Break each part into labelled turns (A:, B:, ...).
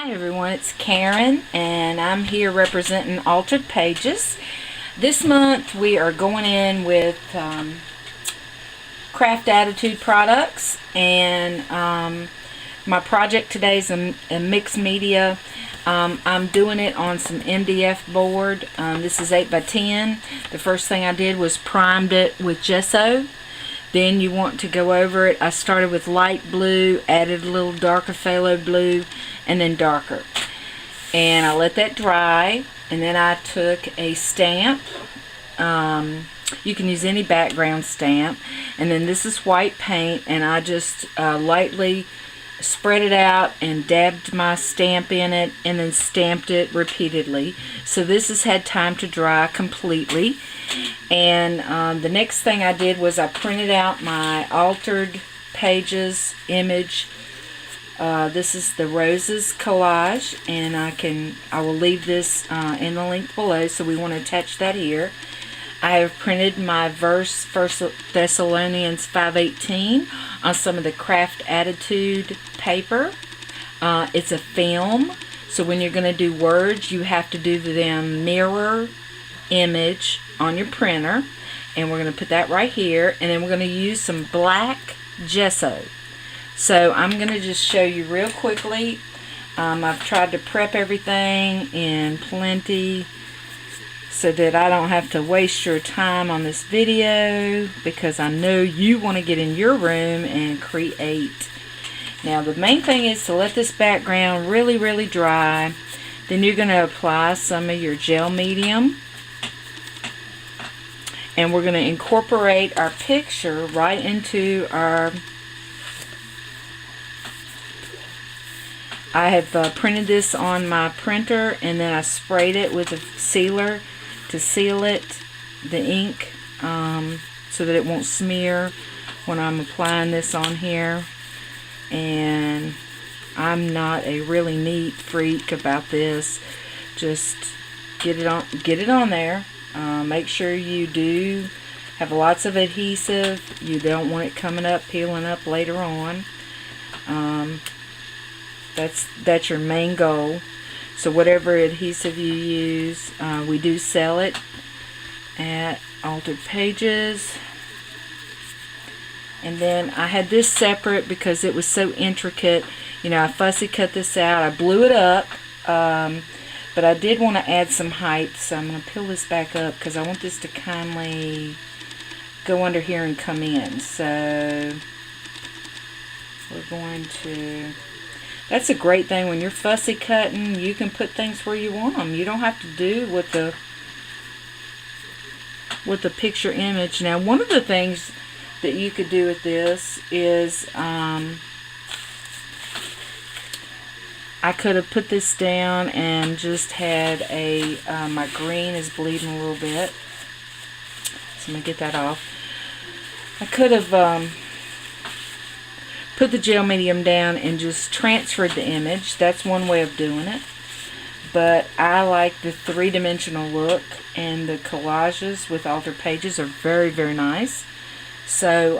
A: Hi everyone, it's Karen and I'm here representing Altered Pages. This month we are going in with Craft Attitude products, and my project today is a mixed media. I'm doing it on some MDF board. This is 8x10. The first thing I did was primed it with gesso. Then you want to go over it. I started with light blue, added a little darker phthalo blue, and then darker. And I let that dry, and then I took a stamp. You can use any background stamp. And then this is white paint, and I just lightly spread it out and dabbed my stamp in it and then stamped it repeatedly. So this has had time to dry completely. And the next thing I did was I printed out my Altered Pages image. This is the roses collage, and I will leave this in the link below, so we want to attach that here. I have printed my verse, 1 Thessalonians 5:18, on some of the Craft Attitude paper. It's a film, so when you're going to do words, you have to do them mirror image on your printer, and we're going to put that right here, and then we're going to use some black gesso. So I'm going to just show you real quickly. I've tried to prep everything in plenty so that I don't have to waste your time on this video, because I know you want to get in your room and create. Now the main thing is to let this background really dry. Then you're going to apply some of your gel medium, and we're going to incorporate our picture right into our... I have printed this on my printer, and then I sprayed it with a sealer to seal it, the ink, so that it won't smear when I'm applying this on here. And I'm not a really neat freak about this. Just get it on there. Make sure you do have lots of adhesive. You don't want it coming up, peeling up later on. That's your main goal. So whatever adhesive you use, we do sell it at Altered Pages. And then I had this separate because it was so intricate. You know, I fussy cut this out. I blew it up, but I did want to add some height, so I'm going to peel this back up because I want this to kindly go under here and come in. So we're going to... That's a great thing when you're fussy cutting. You can put things where you want them. You don't have to do with the picture image. Now, one of the things that you could do with this is I could have put this down and just had a my green is bleeding a little bit, so I'm gonna get that off. I could have put the gel medium down and just transferred the image. That's one way of doing it. But I like the three-dimensional look, and the collages with Altered Pages are very nice. So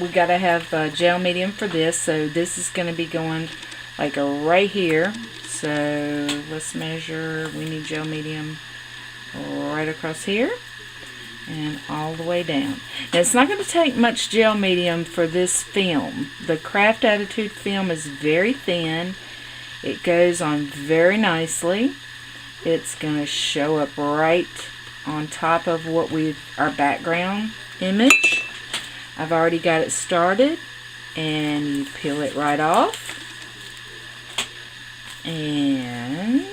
A: we got to have gel medium for this. So this is going to be going like right here. So let's measure. We need gel medium right across here and all the way down. Now it's not going to take much gel medium for this film. The Craft Attitude film is very thin. It goes on very nicely. It's going to show up right on top of our background image. I've already got it started, and you peel it right off, and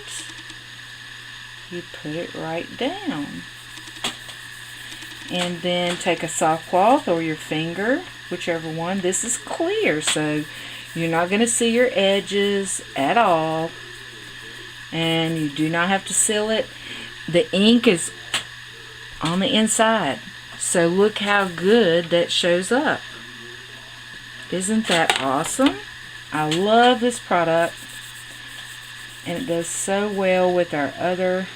A: you put it right down. And then take a soft cloth or your finger, whichever one. This is clear, so you're not going to see your edges at all. And you do not have to seal it. The ink is on the inside. So look how good that shows up. Isn't that awesome? I love this product. And it goes so well with our other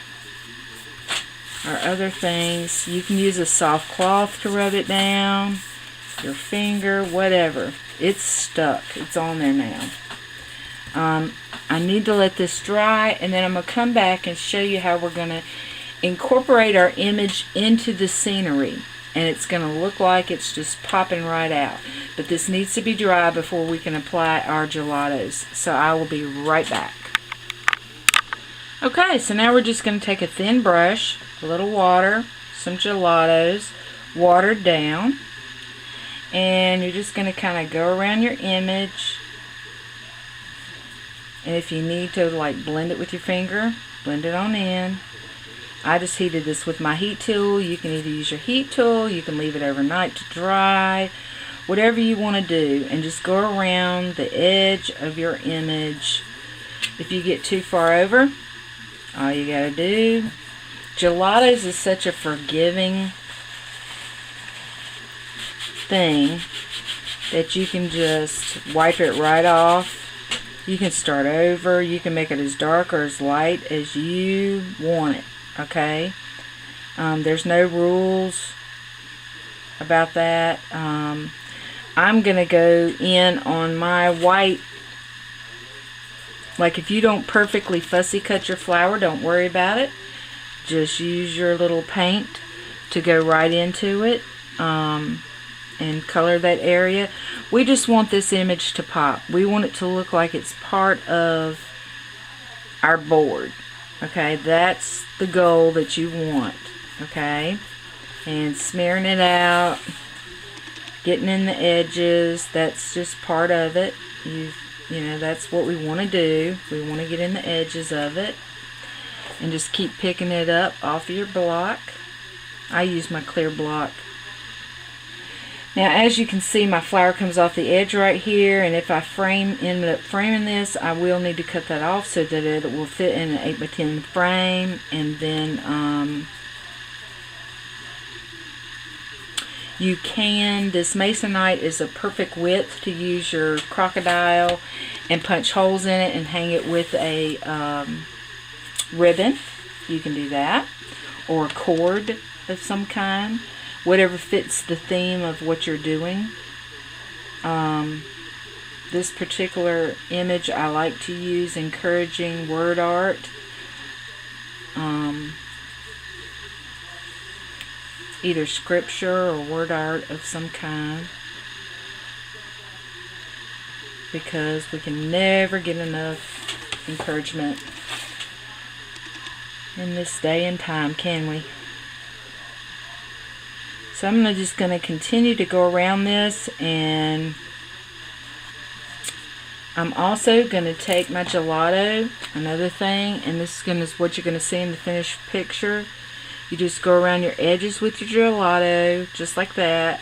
A: things. You can use a soft cloth to rub it down, your finger, whatever. It's stuck. It's on there now. I need to let this dry, and then I'm going to come back and show you how we're going to incorporate our image into the scenery. And it's going to look like it's just popping right out. But this needs to be dry before we can apply our gelatos. So I will be right back. Okay, so now we're just going to take a thin brush, a little water, some gelatos, watered down. And you're just going to kind of go around your image. And if you need to like blend it with your finger, blend it on in. I just heated this with my heat tool. You can either use your heat tool, you can leave it overnight to dry, whatever you want to do. And just go around the edge of your image. If you get too far over, all you got to do, gelatos is such a forgiving thing that you can just wipe it right off. You can start over. You can make it as dark or as light as you want it. Okay? There's no rules about that. I'm going to go in on my white. Like if you don't perfectly fussy cut your flower, don't worry about it. Just use your little paint to go right into it. And color that area. We just want this image to pop. We want it to look like it's part of our board. Okay, that's the goal that you want. Okay, and smearing it out, getting in the edges, that's just part of it. You know, that's what we want to do. We want to get in the edges of it. And just keep picking it up off of your block. I use my clear block. Now, as you can see, my flower comes off the edge right here, and if I end up framing this, I will need to cut that off so that it will fit in an 8x10 frame. And then you can, this masonite is a perfect width to use your crocodile and punch holes in it and hang it with a ribbon. You can do that, or a cord of some kind. Whatever fits the theme of what you're doing. This particular image I like to use encouraging word art. Either scripture or word art of some kind. Because we can never get enough encouragement in this day and time, can we? So I'm just going to continue to go around this, and I'm also going to take my gelato, another thing, and this is what you're going to see in the finished picture. You just go around your edges with your gelato, just like that.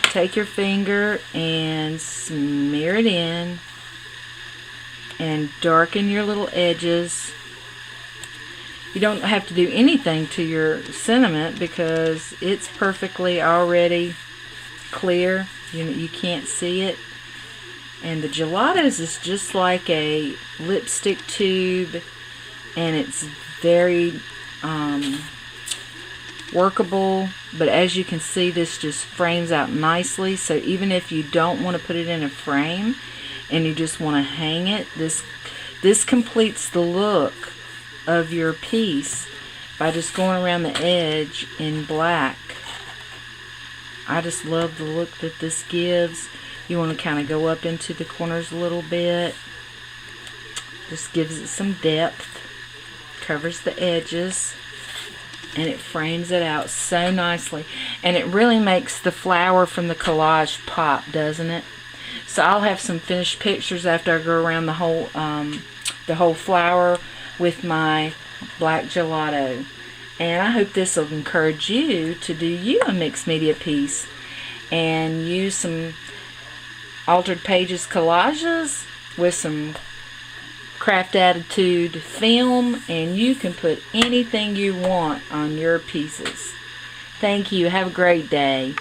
A: Take your finger and smear it in, and darken your little edges. You don't have to do anything to your sentiment because it's perfectly already clear. You can't see it. And the gelatos is just like a lipstick tube, and it's very workable. But as you can see, this just frames out nicely. So even if you don't want to put it in a frame and you just want to hang it, this completes the look of your piece by just going around the edge in black. I just love the look that this gives. You want to kind of go up into the corners a little bit. Just gives it some depth. Covers the edges. And it frames it out so nicely. And it really makes the flower from the collage pop, doesn't it? So I'll have some finished pictures after I go around the whole flower with my black gelato. And I hope this will encourage you to do you a mixed media piece and use some Altered Pages collages with some Craft Attitude film, and you can put anything you want on your pieces. Thank you. Have a great day.